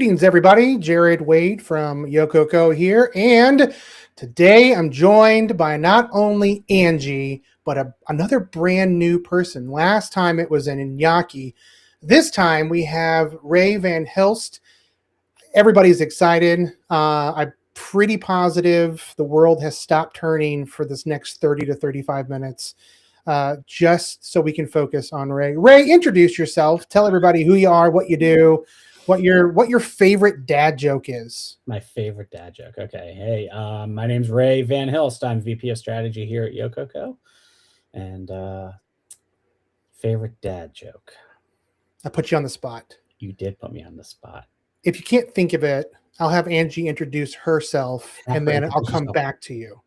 Greetings, everybody. Jared Wade from Yoko Co here, and today I'm joined by not only Angie, but another brand new person. Last time it was an Iñaki. This time we have Ray van Hilst. Everybody's excited. I'm pretty positive the world has stopped turning for this next 30 to 35 minutes, just so we can focus on Ray. Ray, introduce yourself. Tell everybody who you are, what you do, what your favorite dad joke is. My favorite dad joke. Okay. Hey, my name's Ray van Hilst. I'm VP of Strategy here at Yoko Co. And favorite dad joke. I put you on the spot. You did put me on the spot. If you can't think of it, I'll have Angie introduce herself, and then I'll come back to you.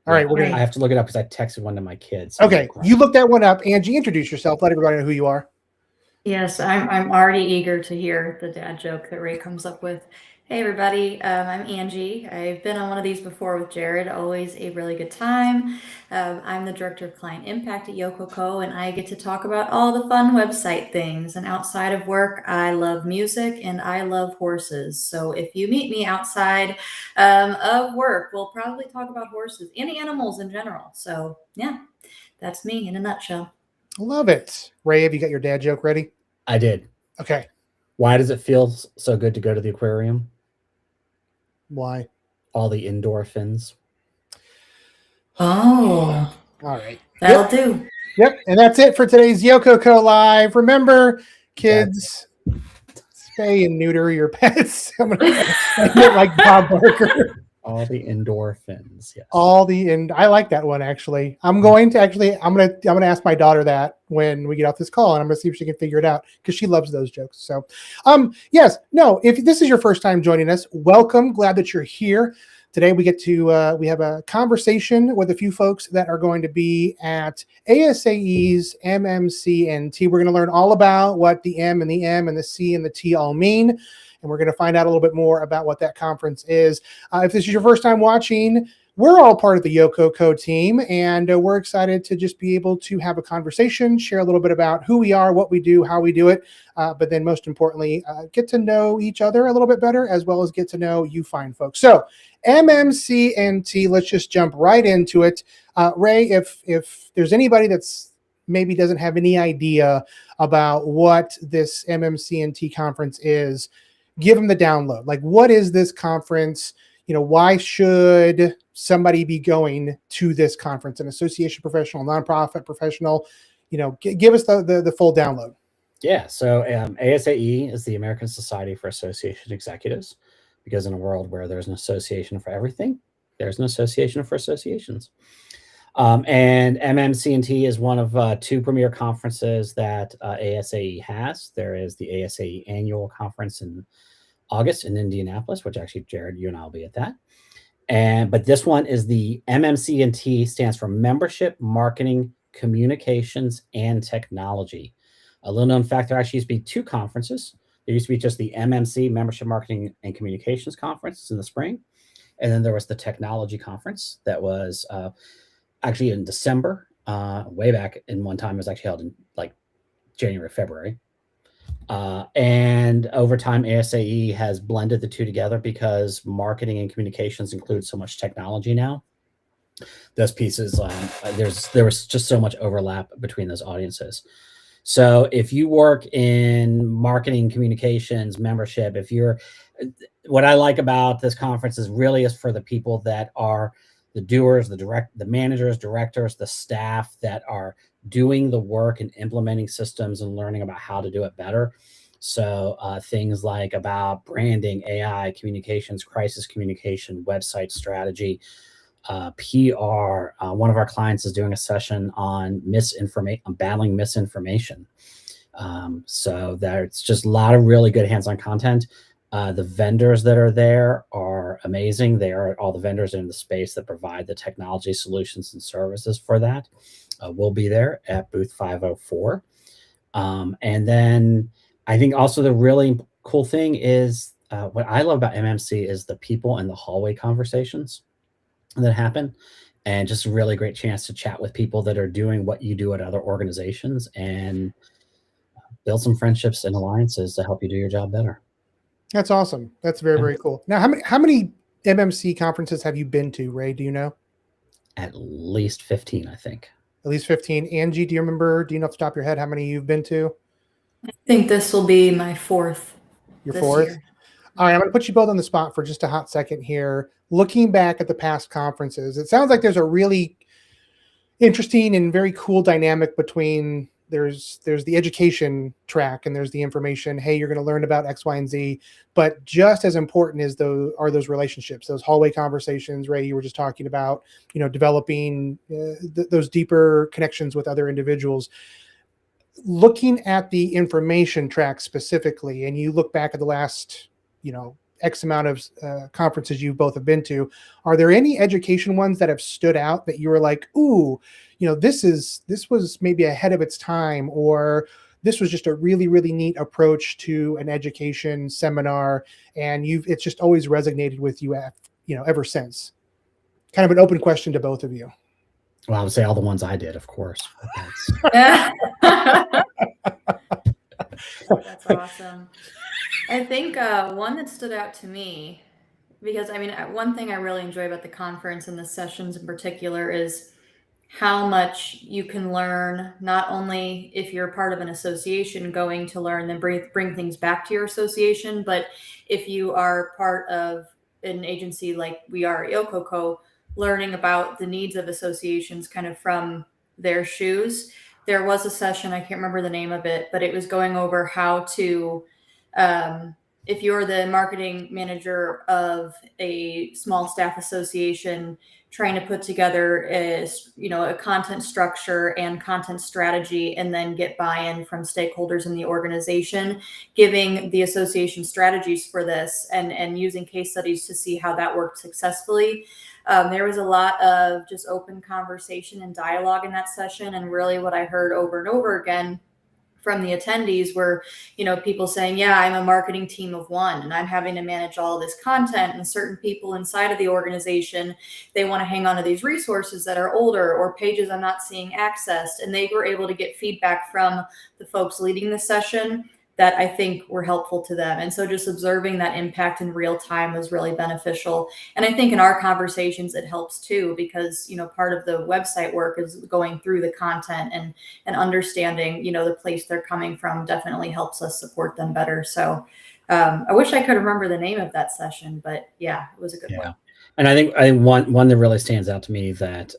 All right. I have to look it up because I texted one to my kids. Okay. You look that one up. Angie, introduce yourself. Let everybody know who you are. Yes, I'm already eager to hear the dad joke that Ray comes up with. Hey everybody, I'm Angie. I've been on one of these before with Jared, always a really good time. I'm the Director of Client Impact at Yoko Co, and I get to talk about all the fun website things. And outside of work, I love music and I love horses. So if you meet me outside of work, we'll probably talk about horses and animals in general. So yeah, that's me in a nutshell. Love it. Ray, have you got your dad joke ready? I did. Okay. Why does it feel so good to go to the aquarium? Why? All the endorphins. Oh. All right. That'll do. Yep. And that's it for today's Yoko Co Live. Remember, kids, spay and neuter your pets. I'm going to get like Bob Barker. All the endorphins. Yes. I like that one actually. I'm going to ask my daughter that when we get off this call, and I'm going to see if she can figure it out because she loves those jokes. So, if this is your first time joining us, welcome. Glad that you're here. Today we get to we have a conversation with a few folks that are going to be at ASAE's MMC&T. We're going to learn all about what the M and the M and the C and the T all mean. And we're going to find out a little bit more about what that conference is. If this is your first time watching, we're all part of the Yoko Co team, and we're excited to just be able to have a conversation, share a little bit about who we are, what we do, how we do it, but then most importantly, get to know each other a little bit better, as well as get to know you fine folks. So MMC&T, let's just jump right into it. Ray, if there's anybody that's maybe doesn't have any idea about what this MMC&T conference is, give them the download. Like, what is this conference? Why should somebody be going to this conference? An association professional, nonprofit professional, give us the full download. Yeah. So ASAE is the American Society for Association Executives, because in a world where there's an association for everything, there's an association for associations. And MMC&T is one of two premier conferences that ASAE has. There is the ASAE annual conference in August in Indianapolis, which actually, Jared, you and I will be at that. But this one is the MMC&T, stands for Membership, Marketing, Communications, and Technology. A little known fact, there actually used to be two conferences. There used to be just the MMC, Membership, Marketing, and Communications Conference in the spring. And then there was the Technology Conference that was actually in December, way back in one time. It was actually held in like January, February. And over time, ASAE has blended the two together because marketing and communications include so much technology now. Those pieces, there was just so much overlap between those audiences. So if you work in marketing, communications, membership, what I like about this conference is really is for the people that are the doers, the managers, directors, the staff that are doing the work and implementing systems and learning about how to do it better. So things like about branding, AI, communications, crisis communication, website strategy, PR. One of our clients is doing a session on battling misinformation. So there's just a lot of really good hands-on content. The vendors that are there are amazing. They are all the vendors in the space that provide the technology solutions and services for that. We'll be there at booth 504. And then I think also the really cool thing is what I love about MMC is the people in the hallway conversations that happen, and just a really great chance to chat with people that are doing what you do at other organizations and build some friendships and alliances to help you do your job better. That's awesome. That's very, very cool. Now, how many MMC conferences have you been to, Ray? Do you know? At least 15, I think. At least 15. Angie, do you remember? Do you know off the top of your head how many you've been to? I think this will be my fourth. Your this fourth? year. All right, I'm going to put you both on the spot for just a hot second here. Looking back at the past conferences, it sounds like there's a really interesting and very cool dynamic between there's the education track and there's the information. Hey, you're going to learn about X, Y, and Z. But just as important as those relationships, those hallway conversations. Ray, you were just talking about, developing those deeper connections with other individuals. Looking at the information track specifically, and you look back at the last, X amount of conferences you both have been to, are there any education ones that have stood out that you were like, ooh, this was maybe ahead of its time, or this was just a really, really neat approach to an education seminar, and it's just always resonated with you, ever since? Kind of an open question to both of you. Well, I would say all the ones I did, of course. That's awesome. I think one that stood out to me, because one thing I really enjoy about the conference and the sessions in particular is how much you can learn, not only if you're part of an association going to learn, then bring things back to your association, but if you are part of an agency like we are at Yoko Co, learning about the needs of associations kind of from their shoes. There was a session, I can't remember the name of it, but it was going over how to, if you're the marketing manager of a small staff association, trying to put together a content structure and content strategy, and then get buy-in from stakeholders in the organization, giving the association strategies for this and using case studies to see how that worked successfully. There was a lot of just open conversation and dialogue in that session. And really what I heard over and over again from the attendees were, people saying, yeah, I'm a marketing team of one and I'm having to manage all this content, and certain people inside of the organization, they want to hang on to these resources that are older or pages I'm not seeing accessed. And they were able to get feedback from the folks leading the session that I think were helpful to them. And so just observing that impact in real time was really beneficial. And I think in our conversations, it helps too, because, part of the website work is going through the content and understanding, the place they're coming from definitely helps us support them better. So I wish I could remember the name of that session, but yeah, it was a good one. And I think one that really stands out to me that,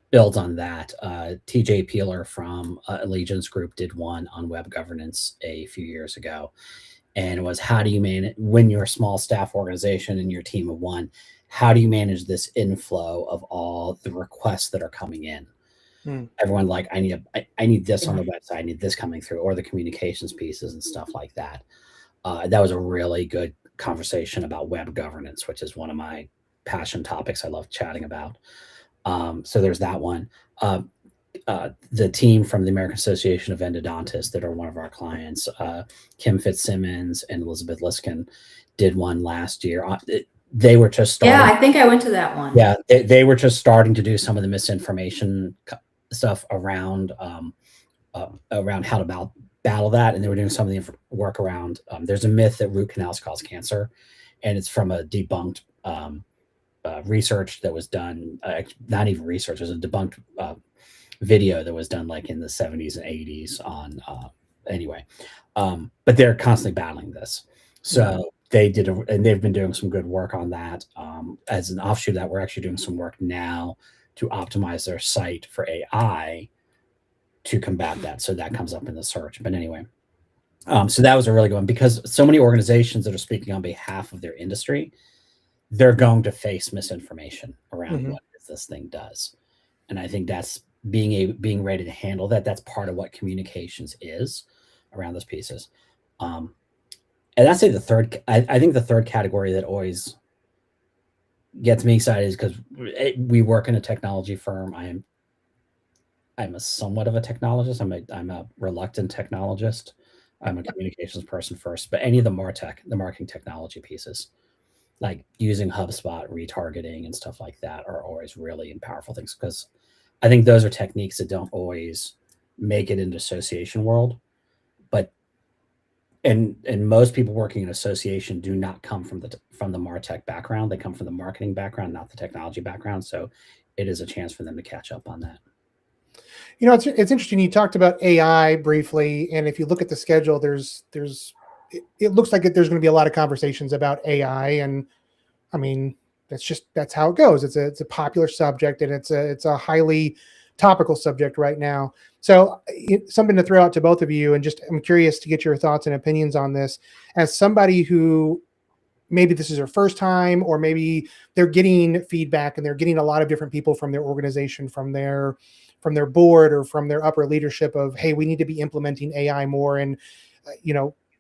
builds on that. TJ Peeler from Allegiance Group did one on web governance a few years ago. And it was, how do you manage, when you're a small staff organization and your team of one, how do you manage this inflow of all the requests that are coming in? Everyone like, I need this on the website, I need this coming through, or the communications pieces and stuff like that. That was a really good conversation about web governance, which is one of my passion topics I love chatting about. So there's that one. The team from the American Association of Endodontists that are one of our clients, Kim Fitzsimmons and Elizabeth Liskin, did one last year. They were just starting. Yeah, I think I went to that one. Yeah, they were just starting to do some of the misinformation stuff around how to battle that, and they were doing some of the work around. There's a myth that root canals cause cancer, and it's from a debunked research that was done, not even research, it was a debunked video that was done like in the 70s and 80s on anyway. But they're constantly battling this. So they did, and they've been doing some good work on that. As an offshoot of that, we're actually doing some work now to optimize their site for AI to combat that. So that comes up in the search. But anyway, so that was a really good one, because so many organizations that are speaking on behalf of their industry, they're going to face misinformation around what this thing does. And I think that's being ready to handle that. That's part of what communications is around those pieces. And I'd say I think the third category that always gets me excited is because we work in a technology firm. I'm a somewhat of a technologist. I'm a reluctant technologist. I'm a communications person first, but any of the marketing technology pieces, like using HubSpot, retargeting, and stuff like that, are always really powerful things, because I think those are techniques that don't always make it into association world, and most people working in association do not come from the MarTech background. They come from the marketing background, not the technology background. So it is a chance for them to catch up on that. You know, it's interesting. You talked about AI briefly, and if you look at the schedule, it looks like there's going to be a lot of conversations about AI, and I mean, that's how it goes. It's a popular subject, and it's a highly topical subject right now. So something to throw out to both of you, and just I'm curious to get your thoughts and opinions on this. As somebody who maybe this is their first time, or maybe they're getting feedback and they're getting a lot of different people from their organization, from their board, or from their upper leadership of, hey, we need to be implementing AI more. And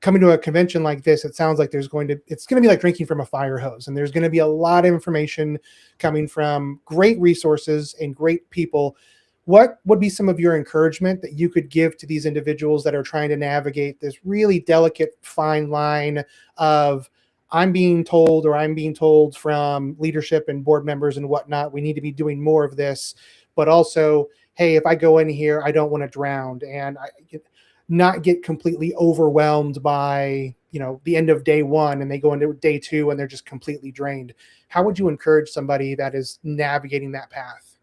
coming to a convention like this, it sounds like it's going to be like drinking from a fire hose, and there's going to be a lot of information coming from great resources and great people. What would be some of your encouragement that you could give to these individuals that are trying to navigate this really delicate, fine line of, I'm being told from leadership and board members and whatnot, we need to be doing more of this, but also, hey, if I go in here, I don't want to drown, and not get completely overwhelmed by the end of day one, and they go into day two and they're just completely drained. How would you encourage somebody that is navigating that path?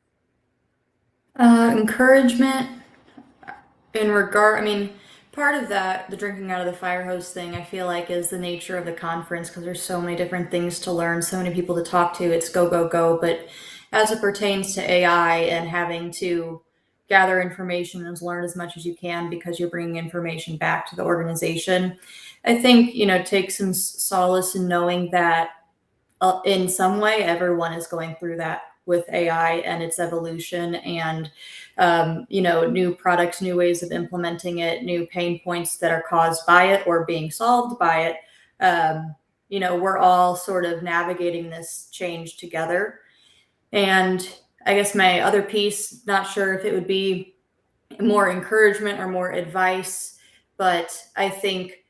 Encouragement in regard, part of that, the drinking out of the fire hose thing, I feel like is the nature of the conference, because there's so many different things to learn, so many people to talk to. It's go, go, go. But as it pertains to AI and having to gather information and learn as much as you can because you're bringing information back to the organization, I think, take some solace in knowing that in some way, everyone is going through that with AI and its evolution, and new products, new ways of implementing it, new pain points that are caused by it or being solved by it. We're all sort of navigating this change together. And I guess my other piece, not sure if it would be more encouragement or more advice, but I think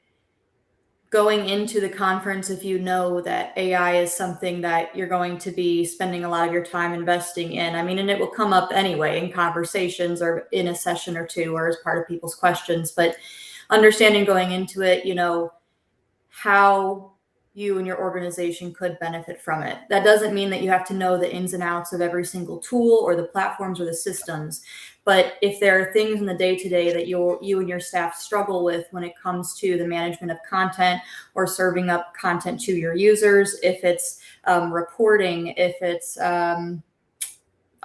going into the conference, if you know that AI is something that you're going to be spending a lot of your time investing in, and it will come up anyway in conversations or in a session or two or as part of people's questions, but understanding going into it, how you and your organization could benefit from it. That doesn't mean that you have to know the ins and outs of every single tool or the platforms or the systems. But if there are things in the day-to-day that you and your staff struggle with when it comes to the management of content or serving up content to your users, if it's reporting, if it's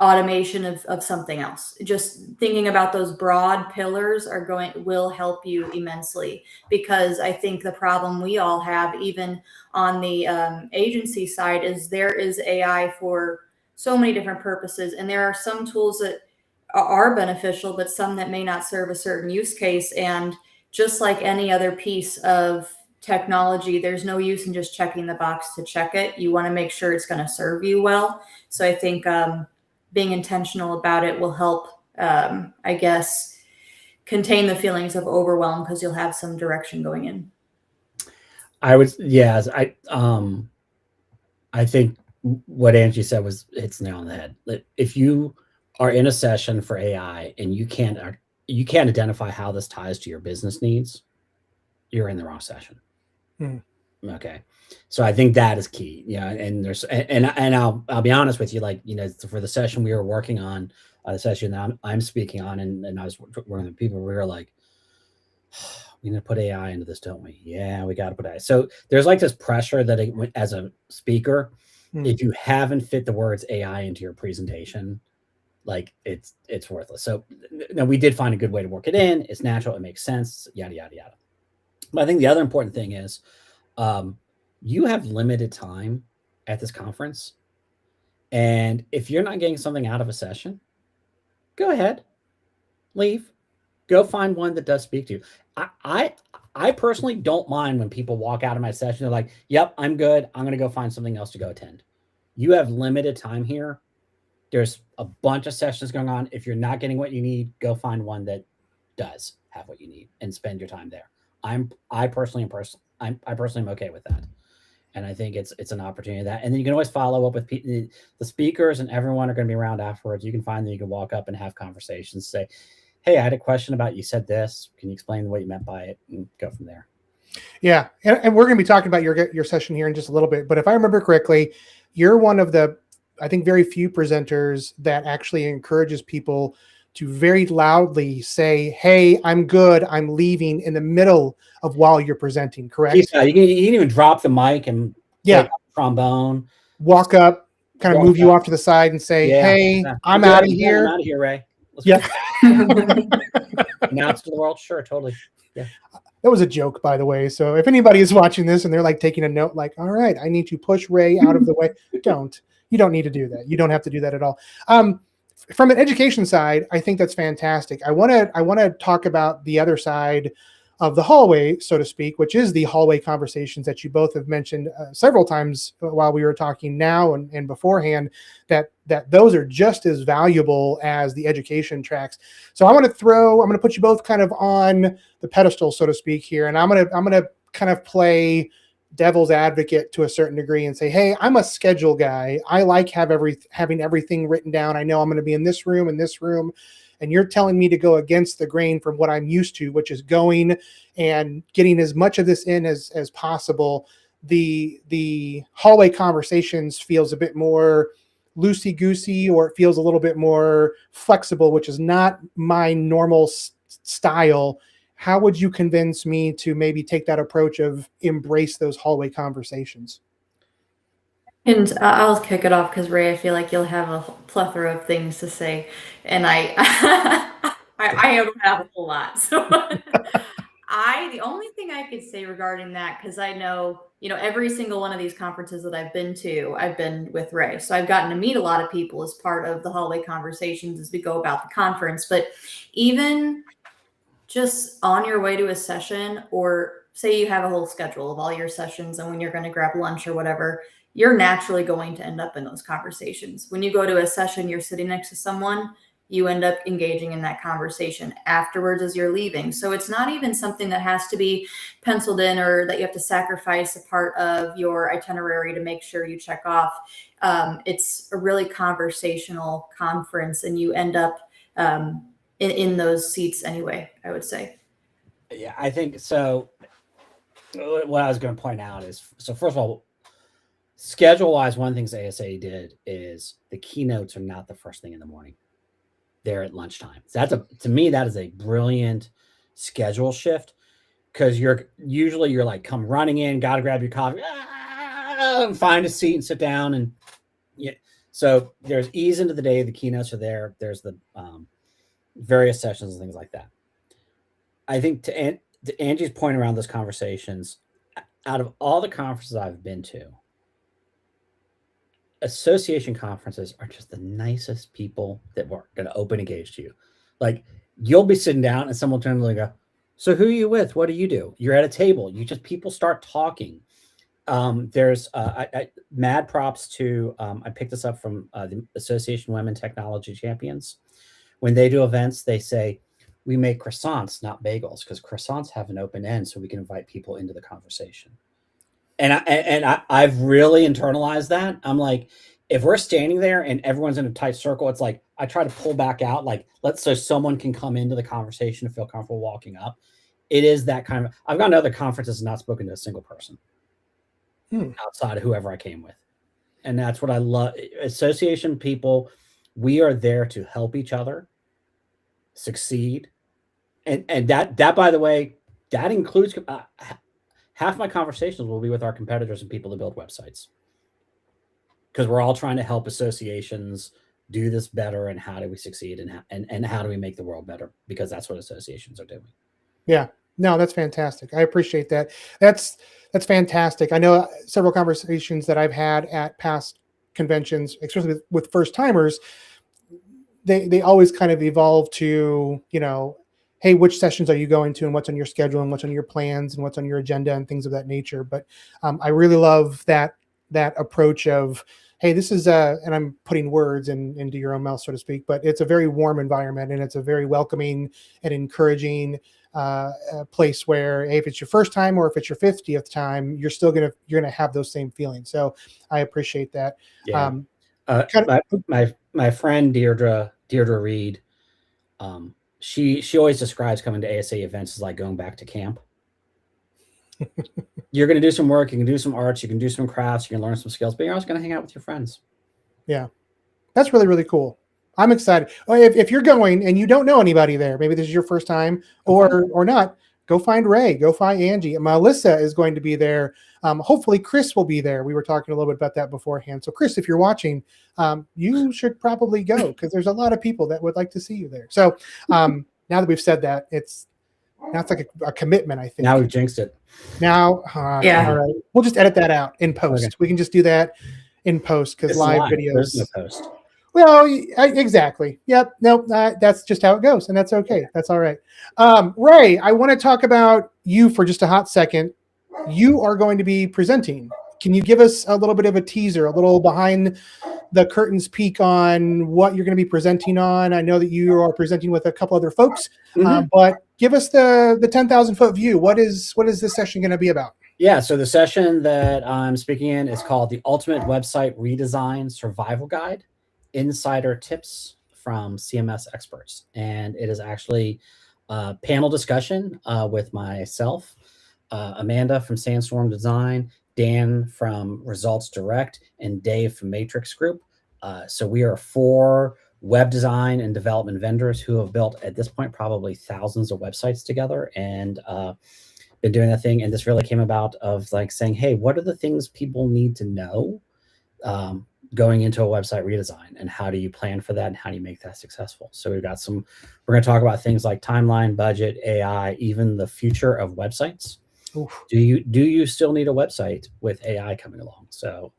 automation of something else, just thinking about those broad pillars will help you immensely. Because I think the problem we all have, even on the agency side, is there is AI for so many different purposes, and there are some tools that are beneficial, but some that may not serve a certain use case. And just like any other piece of technology, there's no use in just checking the box to check it. You want to make sure it's going to serve you well. So I think being intentional about it will help, I guess, contain the feelings of overwhelm, because you'll have some direction going in. I think what Angie said hits the nail on the head. If you are in a session for AI and you can't identify how this ties to your business needs, you're in the wrong session. Okay. So I think that is key. And I'll be honest with you, for the session we were working on, the session that I'm speaking on, and I was working with people, we were like, we need to put AI into this, don't we? Yeah, we got to put AI. So there's this pressure that as a speaker, if you haven't fit the words AI into your presentation, it's worthless. So now we did find a good way to work it in. It's natural. It makes sense. Yada, yada, yada. But I think the other important thing is, you have limited time at this conference. And if you're not getting something out of a session, go ahead, leave, go find one that does speak to you. I personally don't mind when people walk out of my session. They're like, yep, I'm good. I'm going to go find something else to go attend. You have limited time here. There's a bunch of sessions going on. If you're not getting what you need, go find one that does have what you need and spend your time there. I personally am okay with that. And I think it's an opportunity that, and then you can always follow up with the speakers, and everyone are going to be around afterwards. You can find them, you can walk up and have conversations, say, hey, I had a question about, you said this. Can you explain what you meant by it, and go from there? Yeah, and we're going to be talking about your session here in just a little bit. But if I remember correctly, you're one of the, I think, very few presenters that actually encourages people to very loudly say, "Hey, I'm good. I'm leaving," in the middle of while you're presenting. Correct? Yeah, you can even drop the mic and take Yeah. trombone. Walk up, kind of Walk move you up. off to the side, and say, Yeah. "Hey, Yeah. I'm Good, out of I'm here." out of here, Ray. Let's Yeah. announce to the world. Sure, totally. Yeah. That was a joke, by the way. So if anybody is watching this and they're like taking a note, like, all right, I need to push Ray out of the way. You don't need to do that. You don't have to do that at all. From an education side, I think that's fantastic. I want to talk about the other side of the hallway, so to speak, which is the hallway conversations that you both have mentioned several times while we were talking now and beforehand, that those are just as valuable as the education tracks. So I'm going to put you both kind of on the pedestal, so to speak, here, and I'm going to kind of play devil's advocate to a certain degree and say, hey, I'm a schedule guy. I like having everything written down. I know I'm going to be in this room, and you're telling me to go against the grain from what I'm used to, which is going and getting as much of this in as possible. The hallway conversations feels a bit more loosey-goosey, or it feels a little bit more flexible, which is not my normal style. How would you convince me to maybe take that approach of embrace those hallway conversations? And I'll kick it off because Ray, I feel like you'll have a plethora of things to say, and I I don't have a whole lot. So the only thing I could say regarding that, because I know, every single one of these conferences that I've been to, I've been with Ray. So I've gotten to meet a lot of people as part of the hallway conversations as we go about the conference. But even just on your way to a session, or say you have a whole schedule of all your sessions and when you're going to grab lunch or whatever, you're naturally going to end up in those conversations. When you go to a session, you're sitting next to someone, you end up engaging in that conversation afterwards as you're leaving. So it's not even something that has to be penciled in or that you have to sacrifice a part of your itinerary to make sure you check off. It's a really conversational conference, and you end up in those seats anyway, I would say. Yeah, I think so. What I was going to point out is, so first of all, schedule wise, one of the things ASA did is the keynotes are not the first thing in the morning. They're at lunchtime. So to me, that is a brilliant schedule shift, because you're like, come running in, got to grab your coffee, and find a seat and sit down. And yeah, so there's ease into the day. The keynotes are there. There's the various sessions and things like that. I think to Angie's point around those conversations, out of all the conferences I've been to, association conferences are just the nicest people that were going to open engage to you. Like, you'll be sitting down and someone will turn and go, so who are you with? What do you do? You're at a table. People start talking. There's mad props to, I picked this up from the Association of Women Technology Champions. When they do events, they say, we make croissants, not bagels, because croissants have an open end, so we can invite people into the conversation. And I've really internalized that. I'm like, if we're standing there and everyone's in a tight circle, it's like I try to pull back out, like, so someone can come into the conversation and feel comfortable walking up. It is that kind of. I've gone to other conferences and not spoken to a single person outside of whoever I came with, and that's what I love. Association people, we are there to help each other succeed, and that by the way, that includes. Half my conversations will be with our competitors and people that build websites, because we're all trying to help associations do this better, and how do we succeed, and how do we make the world better, because that's what associations are doing. Yeah, no, that's fantastic. I appreciate that. That's fantastic. I know several conversations that I've had at past conventions, especially with first timers, they always kind of evolve to, hey, which sessions are you going to, and what's on your schedule, and what's on your plans, and what's on your agenda, and things of that nature. But I really love that approach of, hey, this is and I'm putting words into your own mouth, so to speak, but it's a very warm environment, and it's a very welcoming and encouraging place where, hey, if it's your first time or if it's your 50th time, you're gonna have those same feelings. So I appreciate that. Yeah. My friend Deirdre Reed, she always describes coming to ASA events as like going back to camp. you're going to do some work, you can do some arts, you can do some crafts, you can learn some skills, but you're also going to hang out with your friends. Yeah, that's really, really cool. I'm excited. If you're going and you don't know anybody there, maybe this is your first time or not, go find Ray, go find Angie. Melissa is going to be there. Hopefully Chris will be there. We were talking a little bit about that beforehand. So Chris, if you're watching, you should probably go because there's a lot of people that would like to see you there. So now that we've said that, it's like a commitment, I think. Now we've jinxed it. Now, Yeah. all right. We'll just edit that out in post. Okay. We can just do that in post because live videos. There's no post. Well, exactly. Yep. Nope. That's just how it goes, and that's okay. That's all right. Ray, I want to talk about you for just a hot second. You are going to be presenting. Can you give us a little bit of a teaser, a little behind the curtains peek on what you're going to be presenting on? I know that you are presenting with a couple other folks, but give us the 10,000-foot view. What is this session going to be about? Yeah, so the session that I'm speaking in is called the Ultimate Website Redesign Survival Guide, Insider Tips from CMS Experts. And it is actually a panel discussion with myself, Amanda from Sandstorm Design, Dan from Results Direct, and Dave from Matrix Group. So we are 4 web design and development vendors who have built, at this point, probably thousands of websites together and been doing that thing. And this really came about of like saying, hey, what are the things people need to know going into a website redesign, and how do you plan for that, and how do you make that successful? So we're going to talk about things like timeline, budget, AI, even the future of websites. Oof. Do you still need a website with AI coming along? So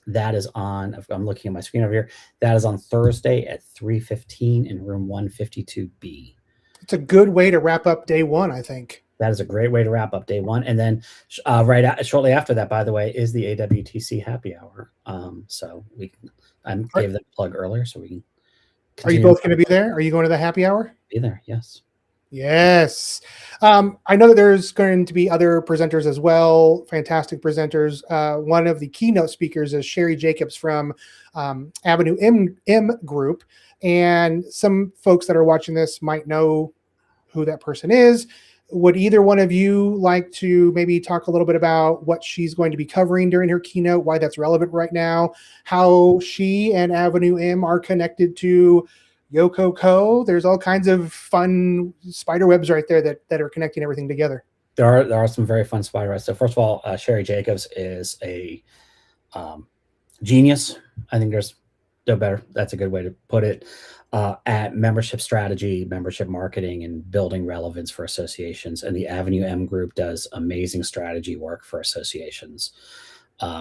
that is on, if I'm looking at my screen over here, that is on Thursday at 3:15 in room 152B. It's a good way to wrap up day one, I think. That is a great way to wrap up day one. And then shortly after that, by the way, is the AWTC happy hour. So I gave that plug earlier, so we can continue. Are you both going to be there? Are you going to the happy hour? Be there, yes. Yes. I know that there's going to be other presenters as well, fantastic presenters. One of the keynote speakers is Sherry Jacobs from Avenue M Group. And some folks that are watching this might know who that person is. Would either one of you like to maybe talk a little bit about what she's going to be covering during her keynote, why that's relevant right now, how she and Avenue M are connected to Yoko Co? There's all kinds of fun spider webs right there that are connecting everything together. There are some very fun spider webs. So first of all, Sherry Jacobs is a genius. I think there's no better. That's a good way to put it. At membership strategy, membership marketing, and building relevance for associations. And the Avenue M Group does amazing strategy work for associations,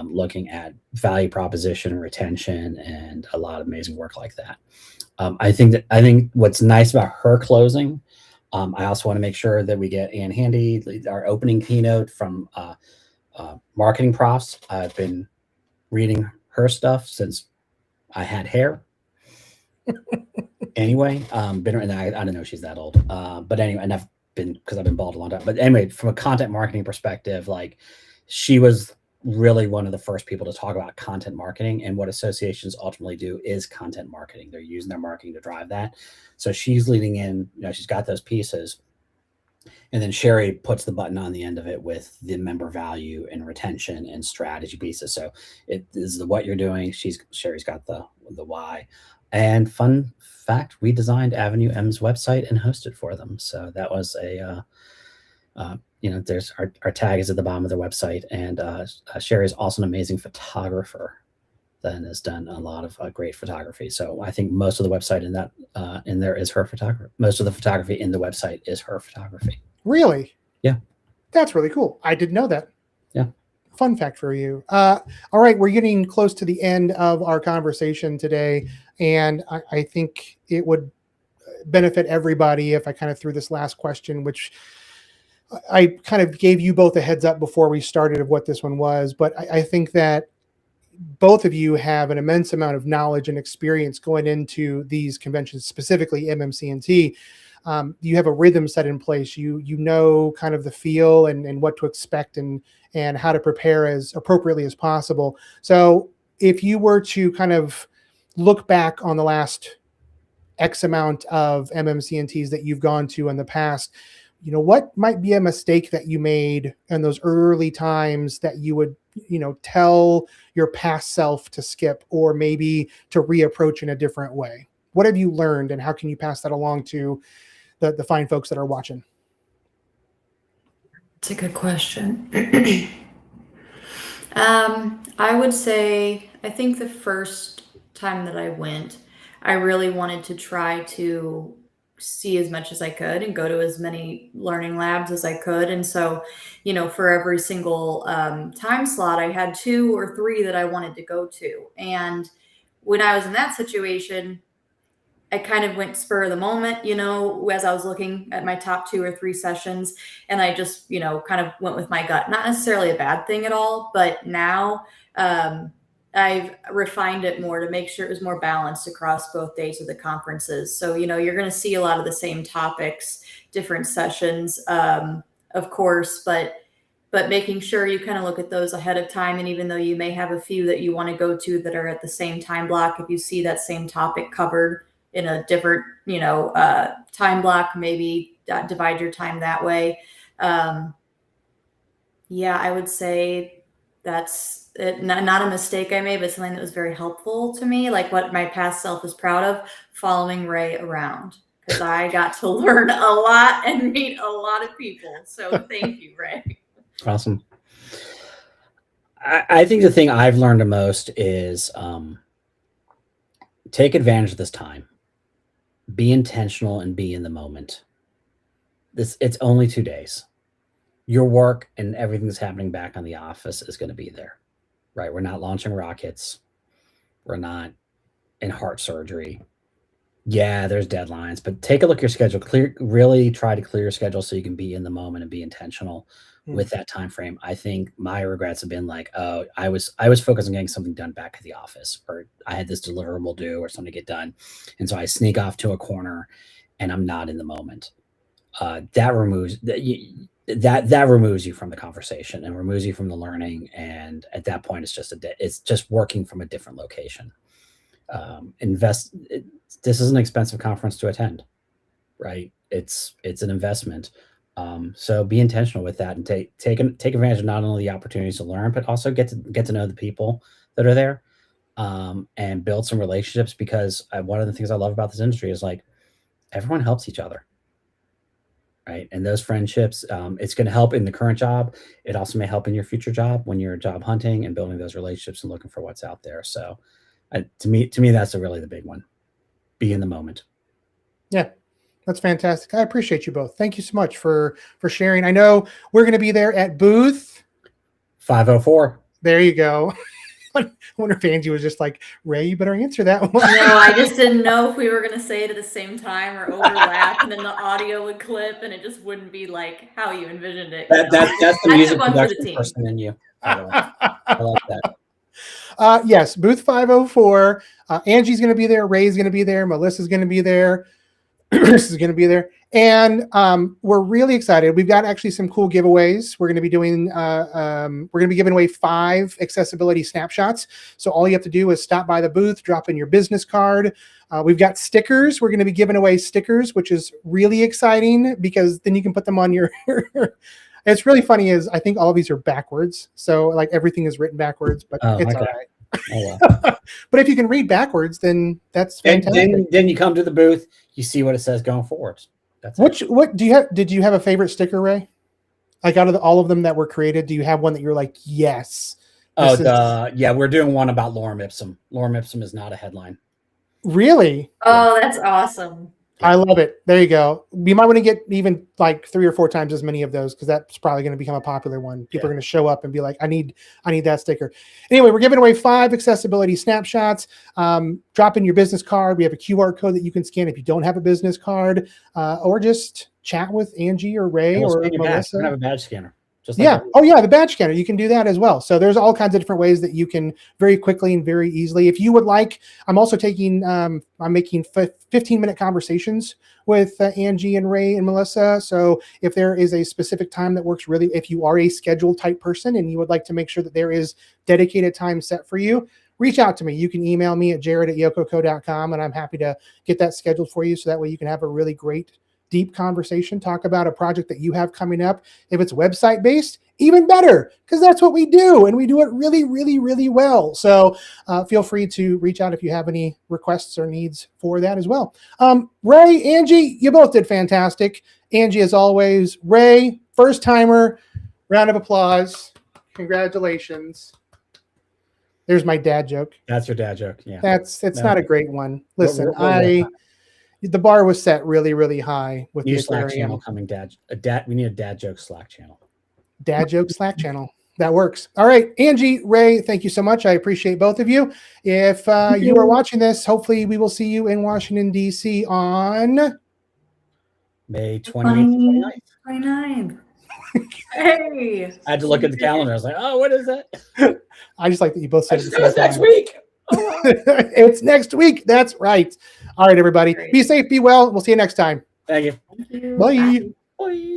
looking at value proposition, retention, and a lot of amazing work like that. I think what's nice about her closing, I also want to make sure that we get Ann Handy, our opening keynote from Marketing Profs. I've been reading her stuff since I had hair. Anyway, I don't know if she's that old, but anyway, and I've been bald a long time. But anyway, from a content marketing perspective, like she was really one of the first people to talk about content marketing, and what associations ultimately do is content marketing. They're using their marketing to drive that. So she's leading in, she's got those pieces. And then Sherry puts the button on the end of it with the member value and retention and strategy pieces. So it is the what you're doing. Sherry's got the why. And fun fact, we designed Avenue M's website and hosted for them. So that was there's our tag is at the bottom of their website. And Sherry is also an amazing photographer that has done a lot of great photography. So I think most of the website in there is her photography. Most of the photography in the website is her photography. Really? Yeah. That's really cool. I didn't know that. Yeah. Fun fact for you. All right, we're getting close to the end of our conversation today, and I think it would benefit everybody if I kind of threw this last question, which I kind of gave you both a heads up before we started of what this one was, but I think that both of you have an immense amount of knowledge and experience going into these conventions, specifically MMC&T. You have a rhythm set in place. You know kind of the feel and what to expect and how to prepare as appropriately as possible. So if you were to kind of look back on the last X amount of MMC&Ts that you've gone to in the past, what might be a mistake that you made in those early times that you would, tell your past self to skip or maybe to reapproach in a different way? What have you learned, and how can you pass that along to the fine folks that are watching? It's a good question. I would say, I think the first time that I went, I really wanted to try to see as much as I could and go to as many learning labs as I could. And so, for every single time slot, I had 2 or 3 that I wanted to go to. And when I was in that situation, I kind of went spur of the moment, as I was looking at my top 2 or 3 sessions, and I just, kind of went with my gut. Not necessarily a bad thing at all, but now I've refined it more to make sure it was more balanced across both days of the conferences. So, you're going to see a lot of the same topics, different sessions, of course, but making sure you kind of look at those ahead of time. And even though you may have a few that you want to go to that are at the same time block, if you see that same topic covered in a different, time block, maybe divide your time that way. I would say that's it. Not a mistake I made, but something that was very helpful to me, like what my past self is proud of, following Ray around, because I got to learn a lot and meet a lot of people. So thank you, Ray. Awesome. I think the thing I've learned the most is take advantage of this time. Be intentional and be in the moment. It's only 2 days. Your work and everything that's happening back on the office is going to be there, right? We're not launching rockets. We're not in heart surgery. Yeah, there's deadlines, but take a look at your schedule. Really try to clear your schedule so you can be in the moment and be intentional with that time frame. I think my regrets have been like, oh, I was focused on getting something done back at the office, or I had this deliverable due or something to get done, and so I sneak off to a corner and I'm not in the moment. That removes that removes you from the conversation and removes you from the learning, and at that point it's just working from a different location. This is an expensive conference to attend, right? It's an investment. So be intentional with that and take advantage of not only the opportunities to learn, but also get to know the people that are there, and build some relationships, because one of the things I love about this industry is like everyone helps each other, right? And those friendships, it's going to help in the current job. It also may help in your future job when you're job hunting and building those relationships and looking for what's out there. So to me, that's really the big one. Be in the moment. Yeah, that's fantastic. I appreciate you both. Thank you so much for sharing. I know we're going to be there at booth 504. There you go. I wonder if Angie was just like, Ray, you better answer that one. No, I just didn't know if we were going to say it at the same time or overlap, and then the audio would clip and it just wouldn't be like how you envisioned it. That's the music production person in you. I like that. Yes, booth 504. Angie's going to be there. Ray's going to be there. Melissa's going to be there. Chris is going to be there. And we're really excited. We've got actually some cool giveaways. We're going to be doing, we're going to be giving away 5 accessibility snapshots. So all you have to do is stop by the booth, drop in your business card. We've got stickers. We're going to be giving away stickers, which is really exciting because then you can put them on your... It's really funny is I think all of these are backwards. So like everything is written backwards, but it's all right. Oh, wow. But if you can read backwards, then that's fantastic. Then you come to the booth, you see what it says going forward. That's what do you have? Did you have a favorite sticker, Ray? Like out of all of them that were created, do you have one that you're like, yes? Yeah, we're doing one about Lorem Ipsum. Lorem Ipsum is not a headline. Really? Oh, that's awesome. I love it. There you go. You might want to get even like 3 or 4 times as many of those because that's probably going to become a popular one. People are going to show up and be like, I need that sticker. Anyway, we're giving away 5 accessibility snapshots. Drop in your business card. We have a QR code that you can scan if you don't have a business card, or just chat with Angie or Ray or Melissa. We have a badge scanner. The badge scanner. You can do that as well. So there's all kinds of different ways that you can very quickly and very easily. If you would like, I'm also taking, I'm making 15-minute conversations with Angie and Ray and Melissa. So if there is a specific time that works really, if you are a scheduled type person and you would like to make sure that there is dedicated time set for you, reach out to me. You can email me at jared@yokoco.com and I'm happy to get that scheduled for you. So that way you can have a really great deep conversation, talk about a project that you have coming up. If it's website based, even better, because that's what we do, and we do it really, really, really well. So feel free to reach out if you have any requests or needs for that as well. Ray, Angie, you both did fantastic. Angie, as always. Ray, first timer, round of applause. Congratulations. There's my dad joke. That's your dad joke. Yeah. It's not a great one. Listen, We're the bar was set really, really high with new the Slack aquarium. channel coming. We need a dad joke Slack channel. Dad joke Slack channel. That works. All right, Angie, Ray, thank you so much. I appreciate both of you. If you are watching this, hopefully we will see you in Washington, D.C. on May 28th, 29th. 29th. Hey. I had to look at the calendar. I was like, oh, what is that? I just like that you both said it. It's next week. Oh, It's next week. That's right. All right, everybody. Great. Be safe, be well. We'll see you next time. thank you. Thank you. Bye. Bye.